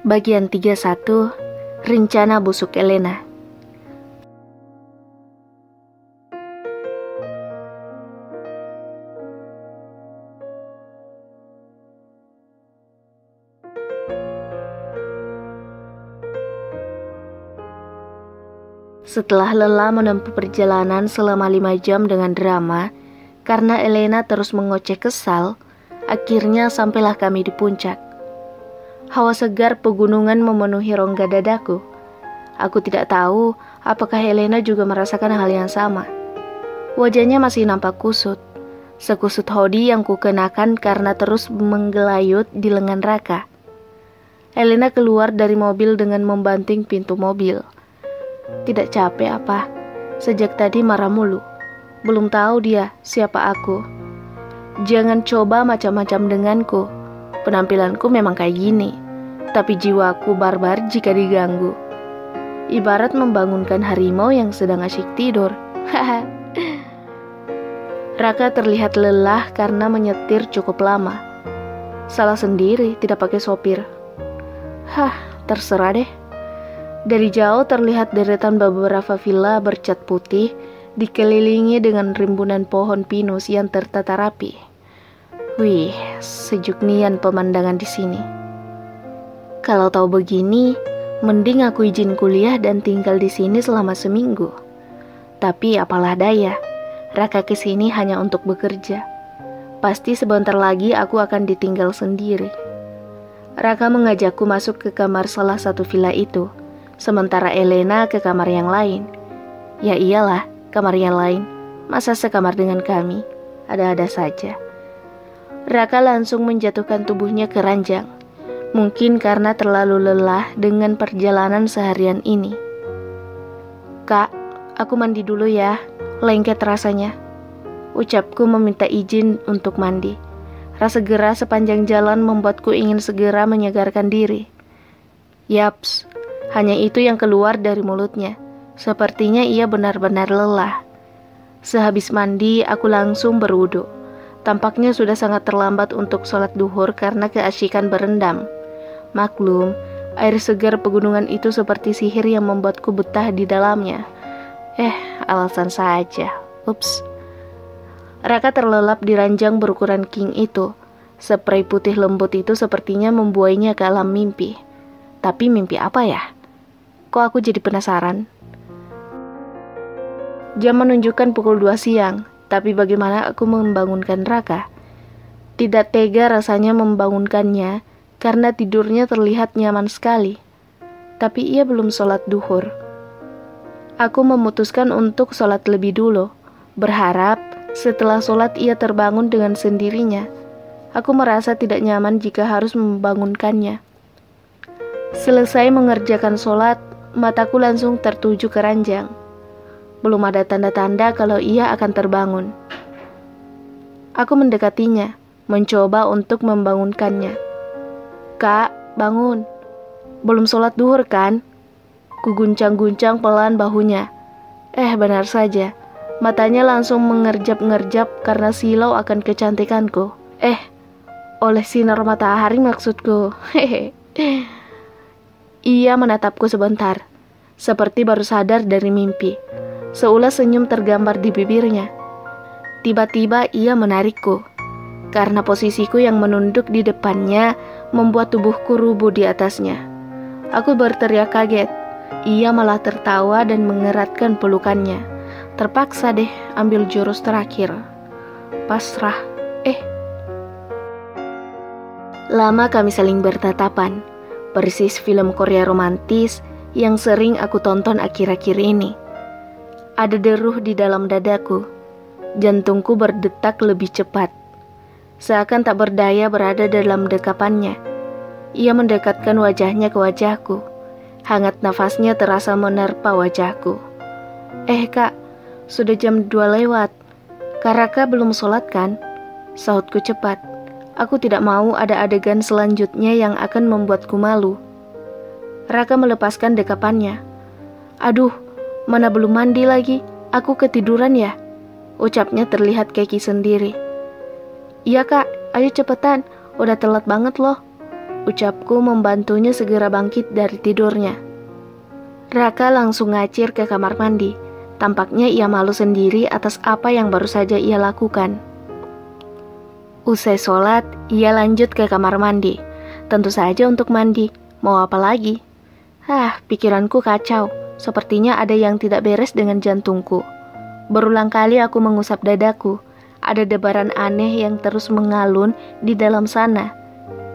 Bagian 31, Rencana Busuk Elena. Setelah lelah menempuh perjalanan selama 5 jam dengan drama, karena Elena terus mengoceh kesal, akhirnya sampailah kami di puncak. Hawa segar pegunungan memenuhi rongga dadaku. Aku tidak tahu apakah Elena juga merasakan hal yang sama. Wajahnya masih nampak kusut, sekusut hoodie yang kukenakan karena terus menggelayut di lengan Raka. Elena keluar dari mobil dengan membanting pintu mobil. Tidak capek apa? Sejak tadi marah mulu. Belum tahu dia siapa aku. Jangan coba macam-macam denganku. Penampilanku memang kayak gini, tapi jiwaku barbar jika diganggu. Ibarat membangunkan harimau yang sedang asyik tidur. Raka terlihat lelah karena menyetir cukup lama. Salah sendiri tidak pakai sopir. Terserah deh. Dari jauh terlihat deretan beberapa villa bercat putih dikelilingi dengan rimbunan pohon pinus yang tertata rapi. Wih, sejuk nian pemandangan di sini. Kalau tahu begini, mending aku izin kuliah dan tinggal di sini selama seminggu. Tapi apalah daya, Raka kesini hanya untuk bekerja. Pasti sebentar lagi aku akan ditinggal sendiri. Raka mengajakku masuk ke kamar salah satu villa itu, sementara Elena ke kamar yang lain. Ya iyalah, kamar yang lain. Masa sekamar dengan kami? Ada-ada saja. Raka langsung menjatuhkan tubuhnya ke ranjang. Mungkin karena terlalu lelah dengan perjalanan seharian ini. Kak, aku mandi dulu ya. Lengket rasanya. Ucapku meminta izin untuk mandi. Rasa gerah sepanjang jalan membuatku ingin segera menyegarkan diri. Yaps, hanya itu yang keluar dari mulutnya. Sepertinya ia benar-benar lelah. Sehabis mandi, aku langsung berwudu. Tampaknya sudah sangat terlambat untuk sholat duhur karena keasyikan berendam. Maklum, air segar pegunungan itu seperti sihir yang membuatku betah di dalamnya. Alasan saja. Ups. Raka terlelap di ranjang berukuran king itu. Spray putih lembut itu sepertinya membuainya ke alam mimpi. Tapi mimpi apa ya? Kok aku jadi penasaran? Jam menunjukkan pukul 2 siang. Tapi bagaimana aku membangunkan Raka? Tidak tega rasanya membangunkannya karena tidurnya terlihat nyaman sekali. Tapi ia belum sholat duhur. Aku memutuskan untuk sholat lebih dulu, berharap setelah sholat ia terbangun dengan sendirinya. Aku merasa tidak nyaman jika harus membangunkannya. Selesai mengerjakan sholat, mataku langsung tertuju ke ranjang. Belum ada tanda-tanda kalau ia akan terbangun. Aku mendekatinya, mencoba untuk membangunkannya. Kak, bangun. Belum sholat duhur kan? Kuguncang-guncang pelan bahunya. Benar saja. Matanya langsung mengerjap-ngerjap karena silau akan kecantikanku. Oleh sinar matahari maksudku. Ia menatapku sebentar, seperti baru sadar dari mimpi. Seulas senyum tergambar di bibirnya. Tiba-tiba ia menarikku. Karena posisiku yang menunduk di depannya membuat tubuhku rubuh di atasnya. Aku berteriak kaget. Ia malah tertawa dan mengeratkan pelukannya. Terpaksa deh ambil jurus terakhir. Pasrah. Lama kami saling bertatapan. Persis film Korea romantis yang sering aku tonton akhir-akhir ini. Ada deruh di dalam dadaku. Jantungku berdetak lebih cepat. Seakan tak berdaya berada dalam dekapannya. Ia mendekatkan wajahnya ke wajahku. Hangat nafasnya terasa menerpa wajahku. Kak, sudah jam 2 lewat. Kak Raka belum sholat kan? Sahutku cepat. Aku tidak mau ada adegan selanjutnya yang akan membuatku malu. Raka melepaskan dekapannya. Aduh, mana belum mandi lagi? Aku ketiduran ya? Ucapnya terlihat keki sendiri. Iya kak, ayo cepetan. Udah telat banget loh. ucapku membantunya segera bangkit dari tidurnya. Raka langsung ngacir ke kamar mandi. Tampaknya ia malu sendiri atas apa yang baru saja ia lakukan. Usai sholat, ia lanjut ke kamar mandi. Tentu saja untuk mandi, mau apa lagi? Pikiranku kacau. Sepertinya ada yang tidak beres dengan jantungku. Berulang kali aku mengusap dadaku. Ada debaran aneh yang terus mengalun di dalam sana.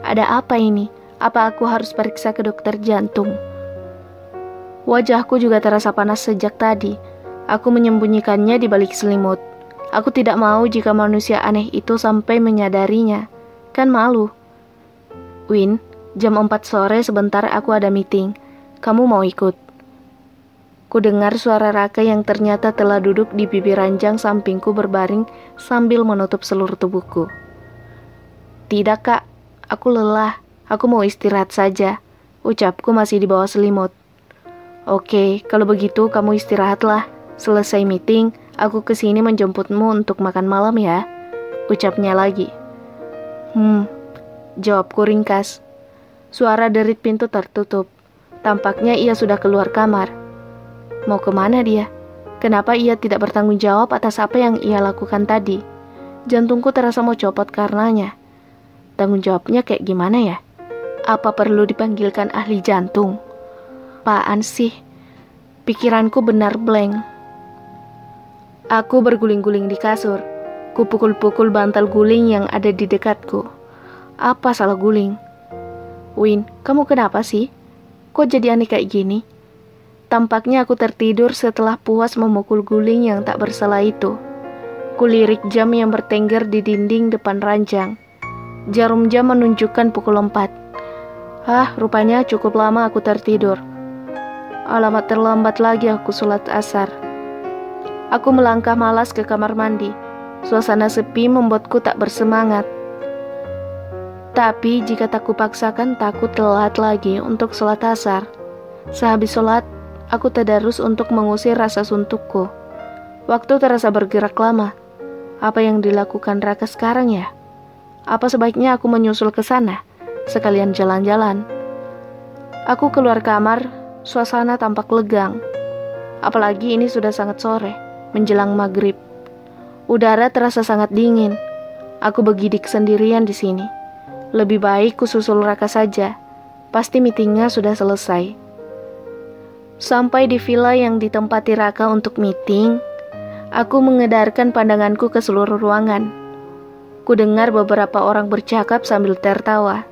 Ada apa ini? Apa aku harus periksa ke dokter jantung? Wajahku juga terasa panas sejak tadi. Aku menyembunyikannya di balik selimut. Aku tidak mau jika manusia aneh itu sampai menyadarinya. Kan malu. Win, jam 4 sore sebentar aku ada meeting. Kamu mau ikut? Ku dengar suara Raka yang ternyata telah duduk di bibir ranjang sampingku berbaring sambil menutup seluruh tubuhku. Tidak kak, aku lelah. Aku mau istirahat saja. Ucapku masih di bawah selimut. Oke, kalau begitu kamu istirahatlah. Selesai meeting, aku kesini menjemputmu untuk makan malam ya. Ucapnya lagi. Jawabku ringkas. Suara derit pintu tertutup. Tampaknya ia sudah keluar kamar. Mau kemana dia? Kenapa ia tidak bertanggung jawab atas apa yang ia lakukan tadi? Jantungku terasa mau copot karenanya. Tanggung jawabnya kayak gimana ya? Apa perlu dipanggilkan ahli jantung? Apaan sih? Pikiranku benar blank. Aku berguling-guling di kasur. Kupukul-pukul bantal guling yang ada di dekatku. Apa salah guling? Win, kamu kenapa sih? Kok jadi aneh kayak gini? Tampaknya aku tertidur setelah puas memukul guling yang tak bersalah itu. Kulirik jam yang bertengger di dinding depan ranjang. Jarum jam menunjukkan pukul 4. Rupanya cukup lama aku tertidur. Alamat terlambat lagi aku sholat asar. Aku melangkah malas ke kamar mandi. Suasana sepi membuatku tak bersemangat. Tapi jika tak kupaksakan, takut telat lagi untuk sholat asar. Sehabis sholat, aku tadarus untuk mengusir rasa suntukku. Waktu terasa bergerak lama. Apa yang dilakukan Raka sekarang ya? Apa sebaiknya aku menyusul ke sana, sekalian jalan-jalan? Aku keluar kamar, suasana tampak legang. Apalagi ini sudah sangat sore, menjelang maghrib. Udara terasa sangat dingin. Aku begidik sendirian di sini. Lebih baik kususul Raka saja. Pasti meetingnya sudah selesai. Sampai di villa yang ditempati Raka untuk meeting, aku mengedarkan pandanganku ke seluruh ruangan. Ku dengar beberapa orang bercakap sambil tertawa.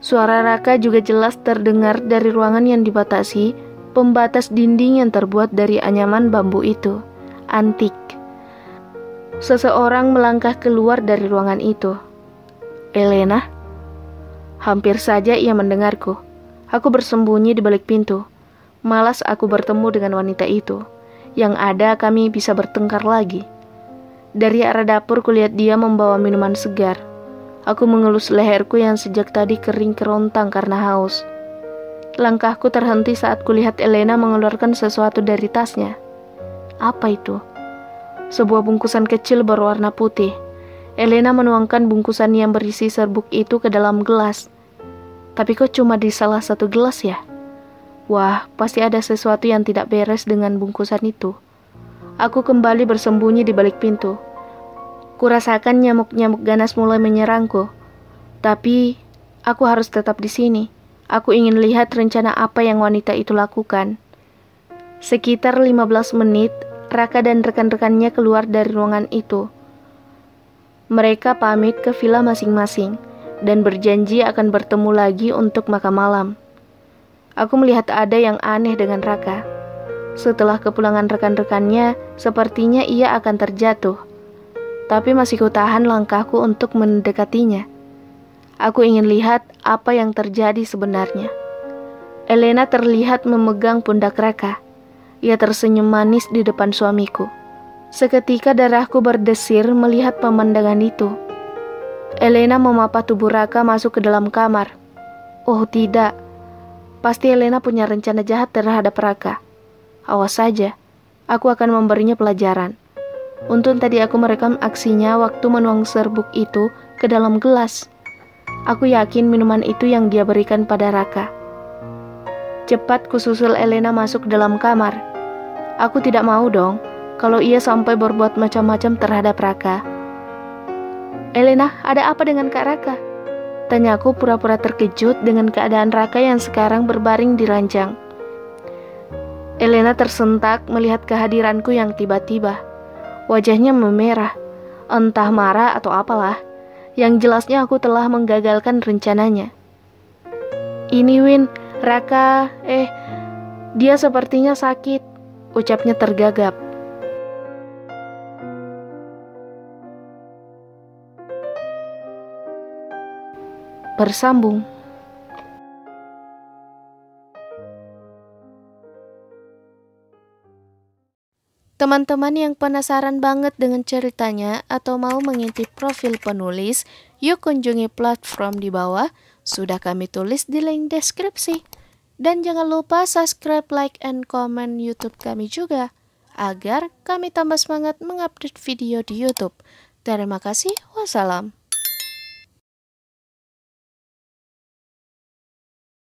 Suara Raka juga jelas terdengar dari ruangan yang dibatasi pembatas dinding yang terbuat dari anyaman bambu itu, antik. Seseorang melangkah keluar dari ruangan itu. Elena? Hampir saja ia mendengarku. Aku bersembunyi di balik pintu. Malas aku bertemu dengan wanita itu. Yang ada kami bisa bertengkar lagi. Dari arah dapur kulihat dia membawa minuman segar. Aku mengelus leherku yang sejak tadi kering kerontang karena haus. Langkahku terhenti saat kulihat Elena mengeluarkan sesuatu dari tasnya. Apa itu? Sebuah bungkusan kecil berwarna putih. Elena menuangkan bungkusan yang berisi serbuk itu ke dalam gelas. Tapi kok cuma di salah satu gelas ya? Wah, pasti ada sesuatu yang tidak beres dengan bungkusan itu. Aku kembali bersembunyi di balik pintu. Kurasakan nyamuk-nyamuk ganas mulai menyerangku. Tapi, aku harus tetap di sini. Aku ingin lihat rencana apa yang wanita itu lakukan. Sekitar 15 menit, Raka dan rekan-rekannya keluar dari ruangan itu. Mereka pamit ke villa masing-masing dan berjanji akan bertemu lagi untuk makan malam. Aku melihat ada yang aneh dengan Raka. Setelah kepulangan rekan-rekannya, sepertinya ia akan terjatuh. Tapi masih kutahan langkahku untuk mendekatinya. Aku ingin lihat apa yang terjadi sebenarnya. Elena terlihat memegang pundak Raka. Ia tersenyum manis di depan suamiku. Seketika darahku berdesir melihat pemandangan itu. Elena memapah tubuh Raka masuk ke dalam kamar. Oh tidak, pasti Elena punya rencana jahat terhadap Raka. Awas saja, aku akan memberinya pelajaran. Untung tadi aku merekam aksinya waktu menuang serbuk itu ke dalam gelas. Aku yakin minuman itu yang dia berikan pada Raka. Cepat kususul Elena masuk dalam kamar. Aku tidak mau dong kalau ia sampai berbuat macam-macam terhadap Raka. Elena, ada apa dengan Kak Raka? Tanyaku pura-pura terkejut dengan keadaan Raka yang sekarang berbaring di ranjang. Elena tersentak melihat kehadiranku yang tiba-tiba. Wajahnya memerah, entah marah atau apalah. Yang jelasnya aku telah menggagalkan rencananya. Ini Win, Raka, dia sepertinya sakit, ucapnya tergagap. Bersambung. Teman-teman yang penasaran banget dengan ceritanya atau mau mengintip profil penulis, yuk kunjungi platform di bawah, sudah kami tulis di link deskripsi. Dan jangan lupa subscribe, like, and comment YouTube kami juga, agar kami tambah semangat mengupdate video di YouTube. Terima kasih, wassalam.